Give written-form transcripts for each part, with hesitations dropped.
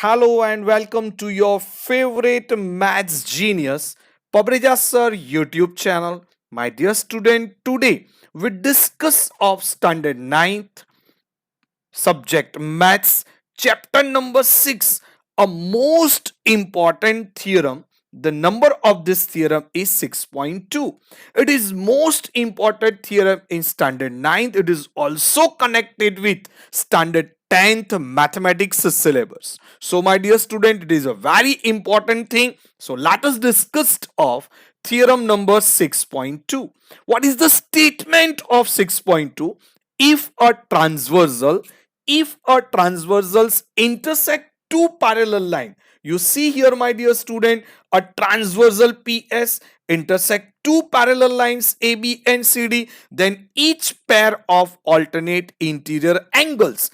Hello and welcome to your favorite Maths Genius Pabrija Sir YouTube channel. My dear student, today we discuss of standard ninth subject Maths chapter number 6, a most important theorem. The number of this theorem is 6.2. It is most important theorem in standard ninth. It is also connected with standard 10th mathematics syllabus. So my dear student, it is a very important thing. So let us discuss of theorem number 6.2. What is the statement of 6.2? If a transversal intersect two parallel line, you see here my dear student, a transversal PS intersect two parallel lines AB and CD, then each pair of alternate interior angles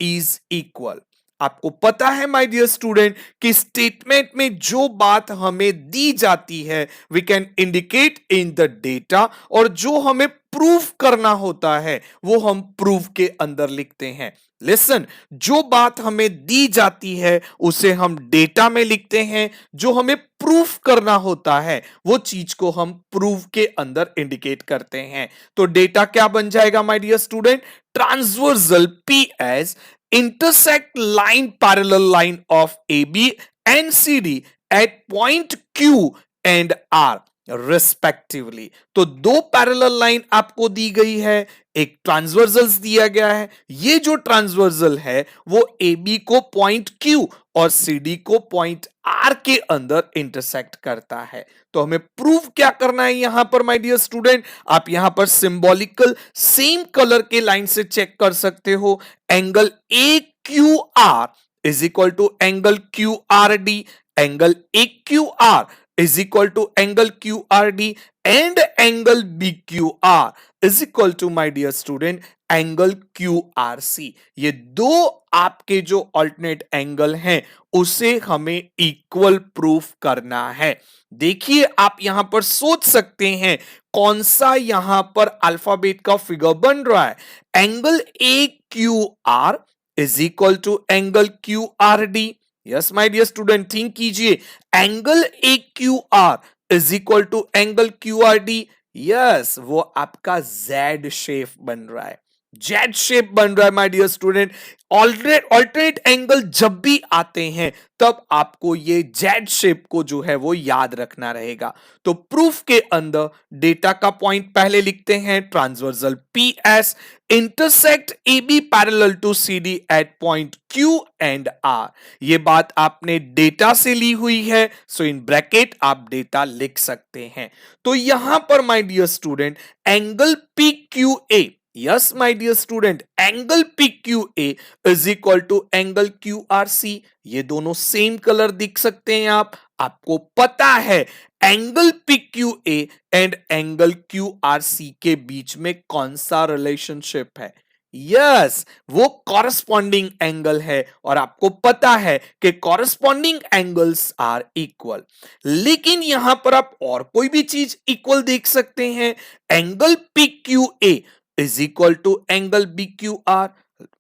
is equal. आपको पता है my dear student कि statement में जो बात हमें दी जाती है we can indicate in the data, और जो हमें प्रूव करना होता है वो हम प्रूफ के अंदर लिखते हैं. लिसन, जो बात हमें दी जाती है उसे हम डेटा में लिखते हैं, जो हमें प्रूफ करना होता है वो चीज को हम प्रूफ के अंदर इंडिकेट करते हैं. तो डेटा क्या बन जाएगा my dear student? Transversal P S intersect line parallel line of AB and CD at point Q and R respectively. तो दो पैरेलल लाइन आपको दी गई है, एक ट्रांसवर्सल्स दिया गया है. ये जो ट्रांसवर्सल है वो AB को पॉइंट Q और CD को पॉइंट R के अंदर इंटरसेक्ट करता है. तो हमें प्रूव क्या करना है यहां पर माय डियर स्टूडेंट? आप यहां पर सिंबॉलिकल सेम कलर के लाइन से चेक कर सकते हो. Angle AQR is equal to angle QRD, angle AQR is equal to angle QRD and angle BQR is equal to my dear student angle QRC. ये दो आपके जो अल्टरनेट एंगल हैं उसे हमें इक्वल प्रूफ करना है. देखिए आप यहां पर सोच सकते हैं कौन सा यहां पर अल्फाबेट का फिगर बन रहा है. Angle AQR is equal to angle QRD. Yes my dear student, think कीजिए. Angle AQR is equal to angle QRD. Yes, वो आपका Z शेप बन रहा है, जेड शेप बन रहा है my dear student. Alternate angle जब भी आते हैं तब आपको ये जेड शेप को जो है वो याद रखना रहेगा. तो प्रूफ के अंदर डेटा का पॉइंट पहले लिखते हैं. Transversal PS intersect AB parallel to CD at point Q and R. ये बात आपने डेटा से ली हुई है, सो इन ब्रैकेट आप डेटा लिख सकते हैं. तो यहां पर my dear student angle PQA, yes my dear student, angle PQA is equal to angle QRC. ये दोनों सेम कलर दिख सकते हैं आपको पता है angle PQA and angle QRC के बीच में कौन सा रिलेशनशिप है? यस, वो कॉरस्पॉन्डिंग एंगल है, और आपको पता है कि कॉरस्पॉन्डिंग एंगल्स आर इक्वल. लेकिन यहां पर आप और कोई भी चीज इक्वल देख सकते हैं. Angle PQA is equal to angle BQR.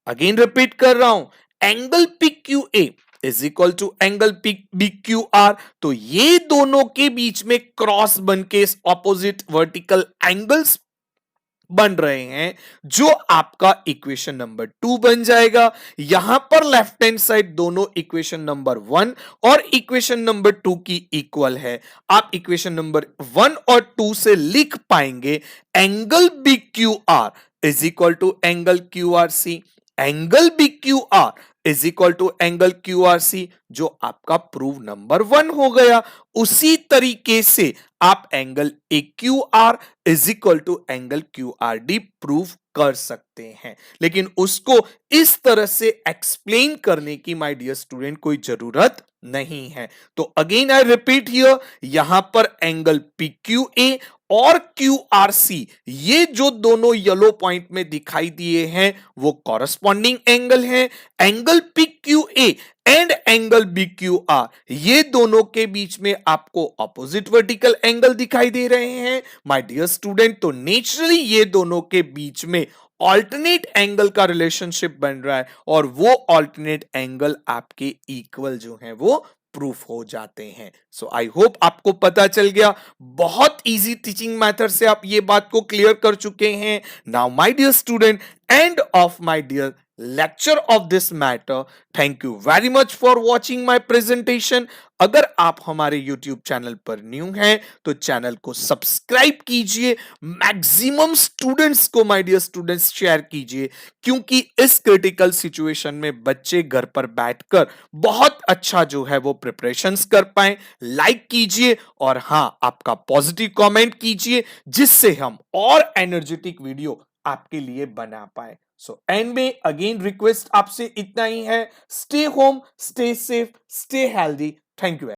Again repeat कर रहा हूं, angle PQA is equal to angle BQR. तो ये दोनों के बीच में क्रॉस बन के ऑपोजिट वर्टिकल एंगल्स बन रहे हैं, जो आपका इक्वेशन नंबर 2 बन जाएगा. यहां पर लेफ्ट हैंड साइड दोनों इक्वेशन नंबर 1 और इक्वेशन नंबर 2 की इक्वल है. आप इक्वेशन नंबर 1 और 2 से लिख पाएंगे angle BQR is equal to angle QRC. Angle BQR is equal to angle QRC, जो आपका प्रूव नंबर 1 हो गया. उसी तरीके से आप angle AQR is equal to angle QRD prove कर सकते हैं, लेकिन उसको इस तरह से एक्सप्लेन करने की माय डियर स्टूडेंट कोई जरूरत नहीं है. तो अगेन आई रिपीट हियर, यहां पर एंगल PQA और QRC, ये जो दोनों येलो पॉइंट में दिखाई दिए हैं वो कॉरस्पॉन्डिंग एंगल हैं. Angle PQA and angle BQR, ये दोनों के बीच में आपको ऑपोजिट वर्टिकल एंगल दिखाई दे रहे हैं माय डियर स्टूडेंट. तो नेचुरली ये दोनों के बीच में ऑल्टरनेट एंगल का रिलेशनशिप बन रहा है और वो ऑल्टरनेट एंगल आपके इक्वल जो है वो प्रूफ हो जाते हैं। सो आई होप आपको पता चल गया। बहुत इजी टीचिंग मेथड से आप ये बात को क्लियर कर चुके हैं। Now my dear student, end of my dear lecture of this matter. Thank you very much for watching my presentation. अगर आप हमारे YouTube चैनल पर न्यू हैं तो चैनल को सब्सक्राइब कीजिए, मैक्सिमम स्टूडेंट्स को माय डियर स्टूडेंट्स शेयर कीजिए, क्योंकि इस क्रिटिकल सिचुएशन में बच्चे घर पर बैठकर बहुत अच्छा जो है वो प्रिपरेशंस कर पाए। लाइक कीजिए और हां, आपका पॉजिटिव कमेंट कीजिए जिससे हम और एनर्जेटिक वीडियो आपके लिए बना पाए। सो एंड में अगेन रिक्वेस्ट आपसे इतना ही है, stay home, stay safe, stay healthy. Thank you.